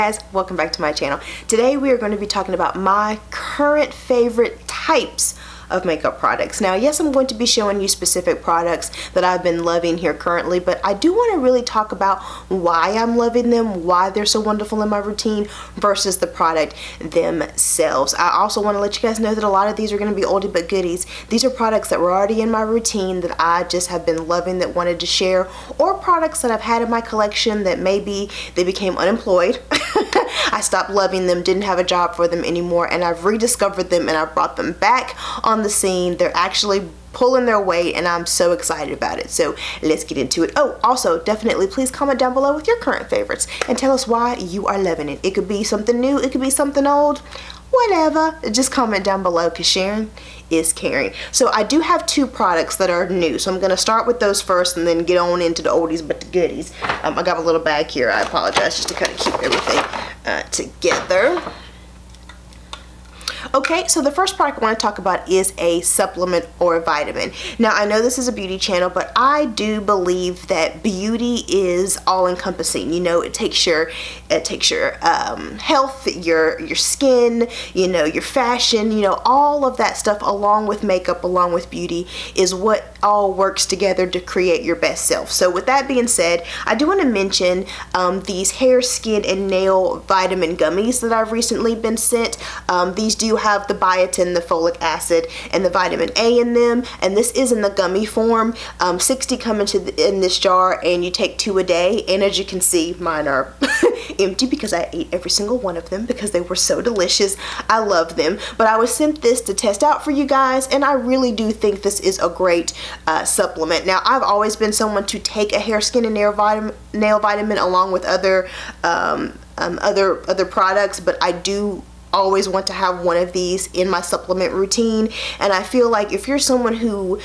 Guys, welcome back to my channel. Today we are going to be talking about my current favorite types of makeup products. Now, yes, I'm going to be showing you specific products that I've been loving here currently, but I do want to really talk about why I'm loving them, why they're so wonderful in my routine versus the product themselves. I also want to let you guys know that a lot of these are going to be oldie but goodies. These are products that were already in my routine that I just have been loving, that wanted to share, or products that I've had in my collection that maybe they became unemployed. I stopped loving them, didn't have a job for them anymore, and I've rediscovered them and I've brought them back on the scene. They're actually pulling their weight and I'm so excited about it. So let's get into it. Oh, also definitely please comment down below with your current favorites and tell us why you are loving it. It could be something new, it could be something old, whatever. Just comment down below because sharing is caring. So I do have two products that are new, so I'm going to start with those first and then get on into the oldies but the goodies. I got a little bag here, I apologize, just to kind of keep everything together. Okay, so the first product I want to talk about is a supplement or a vitamin. Now, I know this is a beauty channel, but I do believe that beauty is all-encompassing. You know, it takes your health, your skin, you know, your fashion, you know, all of that stuff along with makeup, along with beauty is what all works together to create your best self. So with that being said, I do want to mention these hair, skin, and nail vitamin gummies that I've recently been sent. These do have the biotin, the folic acid, and the vitamin A in them, and this is in the gummy form. 60 come in this jar, and you take 2 a day, and as you can see, mine are empty because I ate every single one of them because they were so delicious. I love them, but I was sent this to test out for you guys, and I really do think this is a great supplement. Now, I've always been someone to take a hair, skin, and nail vitamin along with other products, but I do always want to have one of these in my supplement routine. And I feel like if you're someone who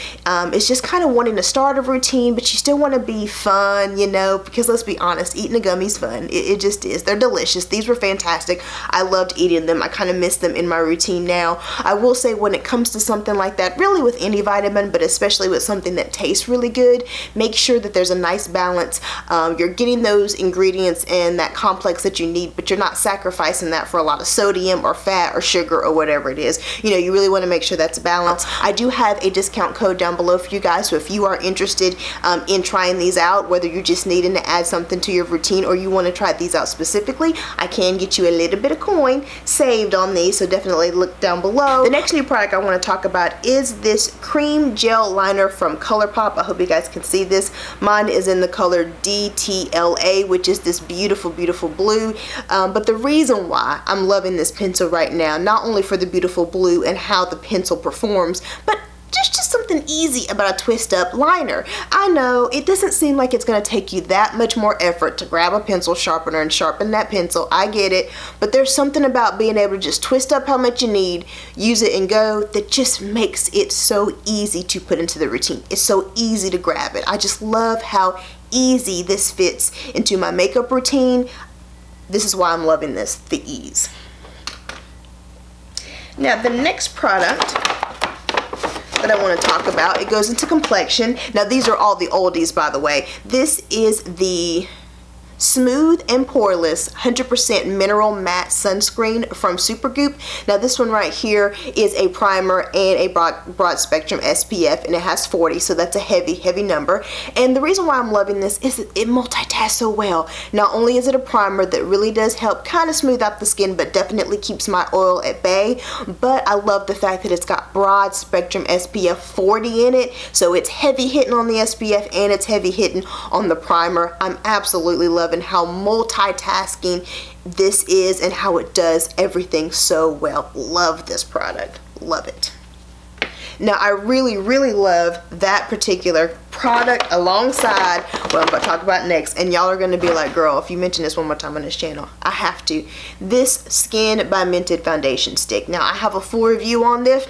is just kind of wanting to start a routine but you still want to be fun, you know, because let's be honest, eating a gummy's fun. It just is. They're delicious. These were fantastic. I loved eating them. I kind of miss them in my routine now. I will say when it comes to something like that, really with any vitamin, but especially with something that tastes really good, make sure that there's a nice balance. You're getting those ingredients and that complex that you need, but you're not sacrificing that for a lot of sodium or fat or sugar or whatever it is. You know, you really want to make sure that's balanced. I do have a discount code down below for you guys, so if you are interested in trying these out, whether you're just needing to add something to your routine or you want to try these out specifically, I can get you a little bit of coin saved on these, so definitely look down below. The next new product I want to talk about is this cream gel liner from ColourPop. I hope you guys can see this. Mine is in the color DTLA, which is this beautiful, beautiful blue. But the reason why I'm loving this pencil right now, not only for the beautiful blue and how the pencil performs, but just something easy about a twist up liner. I know it doesn't seem like it's going to take you that much more effort to grab a pencil sharpener and sharpen that pencil. I get it, but there's something about being able to just twist up how much you need, use it and go, that just makes it so easy to put into the routine. It's so easy to grab it. I just love how easy this fits into my makeup routine. This is why I'm loving this, the ease. Now, the next product that I want to talk about, it goes into complexion. Now, these are all the oldies, by the way. This is the Smooth and Poreless 100% Mineral Matte Sunscreen from SuperGoop. Now, this one right here is a primer and a broad spectrum SPF, and it has 40, so that's a heavy number. And the reason why I'm loving this is that it multitasks so well. Not only is it a primer that really does help kind of smooth out the skin, but definitely keeps my oil at bay, but I love the fact that it's got broad spectrum SPF 40 in it, so it's heavy hitting on the SPF and it's heavy hitting on the primer. I'm absolutely loving how multitasking this is and how it does everything so well. Love this product. Love it. Now, I really love that particular product alongside what I'm about to talk about next, and y'all are going to be like, girl, if you mention this one more time on this channel, I have to. This Skin by Mented foundation stick. Now, I have a full review on this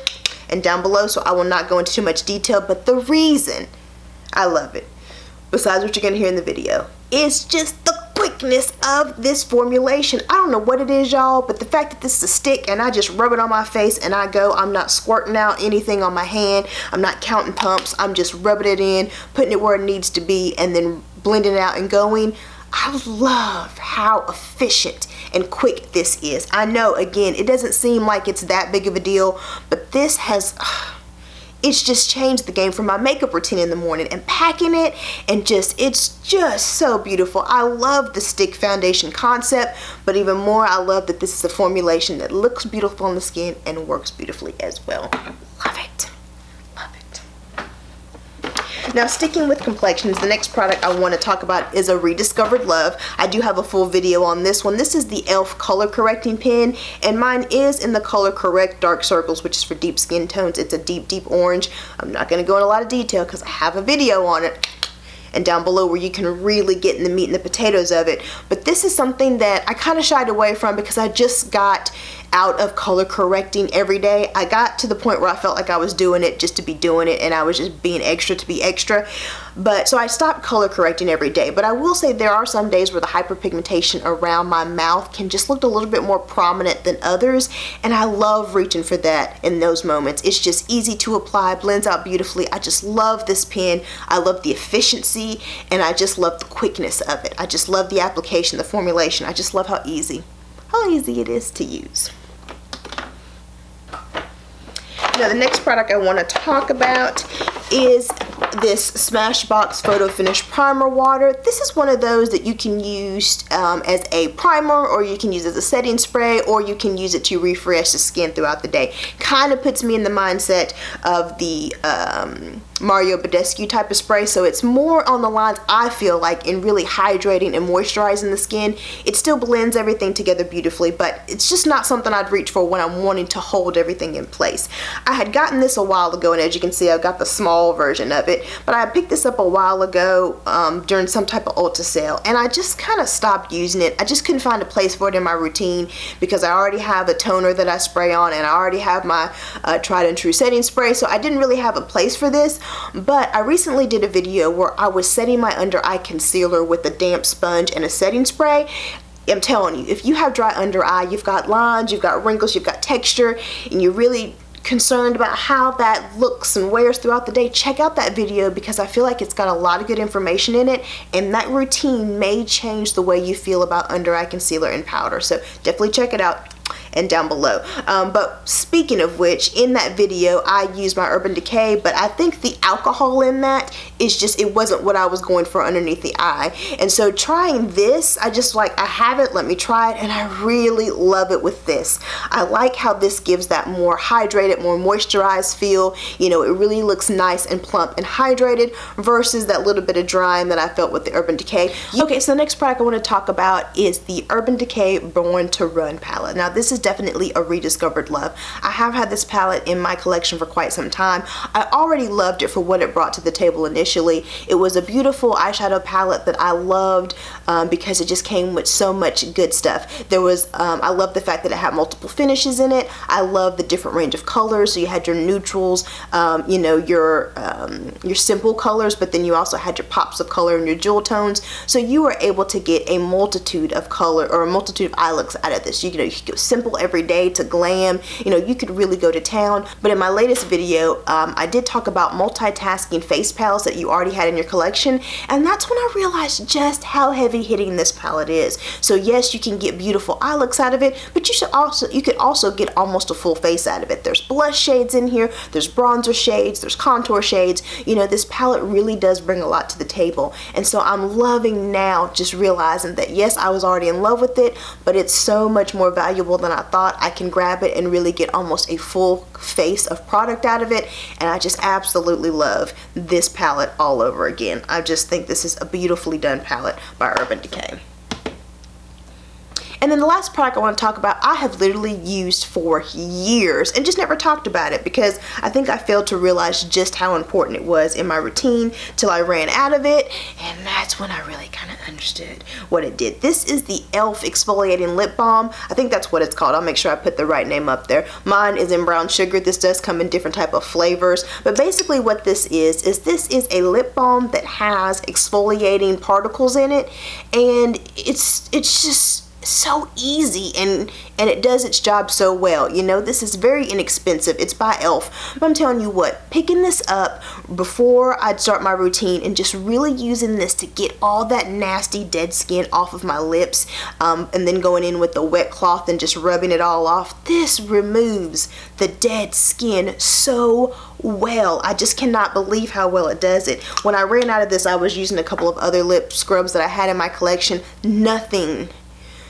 and down below, so I will not go into too much detail, but the reason I love it, besides what you're going to hear in the video, is just the quickness of this formulation. I don't know what it is, y'all, but the fact that this is a stick and I just rub it on my face and I go, I'm not squirting out anything on my hand, I'm not counting pumps, I'm just rubbing it in, putting it where it needs to be, and then blending it out and going. I love how efficient and quick this is. I know, again, it doesn't seem like it's that big of a deal, but this has, it's just changed the game for my makeup routine in the morning, and packing it and it's just so beautiful. I love the stick foundation concept, but even more, I love that this is a formulation that looks beautiful on the skin and works beautifully as well. Love it. Now, sticking with complexions, the next product I want to talk about is a rediscovered love. I do have a full video on this one. This is the e.l.f. color correcting pen, and mine is in the color correct dark circles, which is for deep skin tones. It's a deep orange. I'm not going to go in a lot of detail because I have a video on it, and down below where you can really get in the meat and the potatoes of it. But this is something that I kind of shied away from because I just got out of color correcting every day. I got to the point where I felt like I was doing it just to be doing it, and I was just being extra to be extra. But so I stopped color correcting every day. But I will say there are some days where the hyperpigmentation around my mouth can just look a little bit more prominent than others, and I love reaching for that in those moments. It's just easy to apply, blends out beautifully. I just love this pen. I love the efficiency, and I just love the quickness of it. I just love the application, the formulation. I just love how easy it is to use. Now, the next product I want to talk about is this Smashbox Photo Finish Primer Water. This is one of those that you can use as a primer, or you can use as a setting spray, or you can use it to refresh the skin throughout the day. Kind of puts me in the mindset of the Mario Badescu type of spray, so it's more on the lines, I feel like, in really hydrating and moisturizing the skin. It still blends everything together beautifully, but it's just not something I'd reach for when I'm wanting to hold everything in place. I had gotten this a while ago, and as you can see, I've got the small version of it, but I picked this up a while ago during some type of Ulta sale, and I just kind of stopped using it. I just couldn't find a place for it in my routine because I already have a toner that I spray on, and I already have my tried and true setting spray, so I didn't really have a place for this. But I recently did a video where I was setting my under eye concealer with a damp sponge and a setting spray. I'm telling you, if you have dry under eye, you've got lines, you've got wrinkles, you've got texture, and you're really concerned about how that looks and wears throughout the day, check out that video because I feel like it's got a lot of good information in it, and that routine may change the way you feel about under eye concealer and powder. So definitely check it out, and down below. But speaking of which, in that video I used my Urban Decay, but I think the alcohol in that is just, it wasn't what I was going for underneath the eye. And so trying this, I just like, I have it, let me try it, and I really love it with this. I like how this gives that more hydrated, more moisturized feel. You know, it really looks nice and plump and hydrated versus that little bit of drying that I felt with the Urban Decay. Okay, so the next product I want to talk about is the Urban Decay Born to Run palette. Now this is definitely a rediscovered love. I have had this palette in my collection for quite some time. I already loved it for what it brought to the table initially. It was a beautiful eyeshadow palette that I loved because it just came with so much good stuff. There was, I love the fact that it had multiple finishes in it. I love the different range of colors. So you had your neutrals, you know, your simple colors, but then you also had your pops of color and your jewel tones. So you were able to get a multitude of color, or a multitude of eye looks out of this. You know, you could go simple every day to glam, you know, you could really go to town. But in my latest video, I did talk about multitasking face palettes that you already had in your collection, and that's when I realized just how heavy hitting this palette is. So yes, you can get beautiful eye looks out of it, but you could also get almost a full face out of it. There's blush shades in here, there's bronzer shades, there's contour shades. You know, this palette really does bring a lot to the table, and so I'm loving now just realizing that yes, I was already in love with it, but it's so much more valuable than I thought. I can grab it and really get almost a full face of product out of it, and I just absolutely love this palette all over again. I just think this is a beautifully done palette by Urban Decay. And then the last product I want to talk about, I have literally used for years and just never talked about it because I think I failed to realize just how important it was in my routine till I ran out of it, and that's when I really kind of understood what it did. This is the e.l.f. Exfoliating Lip Balm. I think that's what it's called. I'll make sure I put the right name up there. Mine is in brown sugar. This does come in different type of flavors, but basically what this is this is a lip balm that has exfoliating particles in it, and it's just so easy, and it does its job so well. You know, this is very inexpensive. It's by ELF, but I'm telling you what, picking this up before I'd start my routine and just really using this to get all that nasty dead skin off of my lips, and then going in with the wet cloth and just rubbing it all off, this removes the dead skin so well. I just cannot believe how well it does it. When I ran out of this, I was using a couple of other lip scrubs that I had in my collection.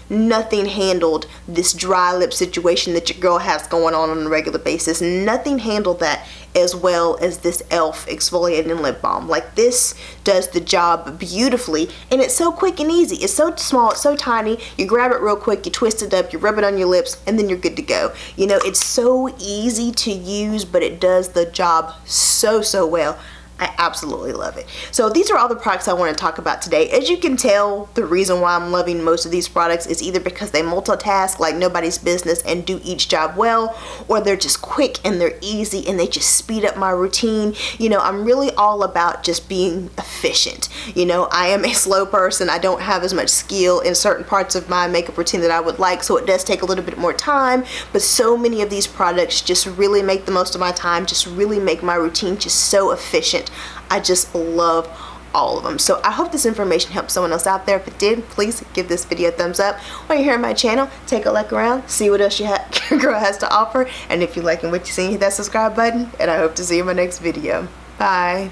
Nothing handled this dry lip situation that your girl has going on a regular basis. Nothing handled that as well as this ELF exfoliating lip balm. Like, this does the job beautifully, and it's so quick and easy. It's so small, it's so tiny. You grab it real quick, you twist it up, you rub it on your lips, and then you're good to go. You know, it's so easy to use, but it does the job so well. I absolutely love it. So these are all the products I want to talk about today. As you can tell, the reason why I'm loving most of these products is either because they multitask like nobody's business and do each job well, or they're just quick and they're easy and they just speed up my routine. You know, I'm really all about just being efficient. You know, I am a slow person. I don't have as much skill in certain parts of my makeup routine that I would like, so it does take a little bit more time, but so many of these products just really make the most of my time, just really make my routine just so efficient. I just love all of them. So I hope this information helps someone else out there. If it did, please give this video a thumbs up. While you're here on my channel, take a look around, see what else your girl has to offer, and if you're liking what you're seeing, hit that subscribe button, and I hope to see you in my next video. Bye.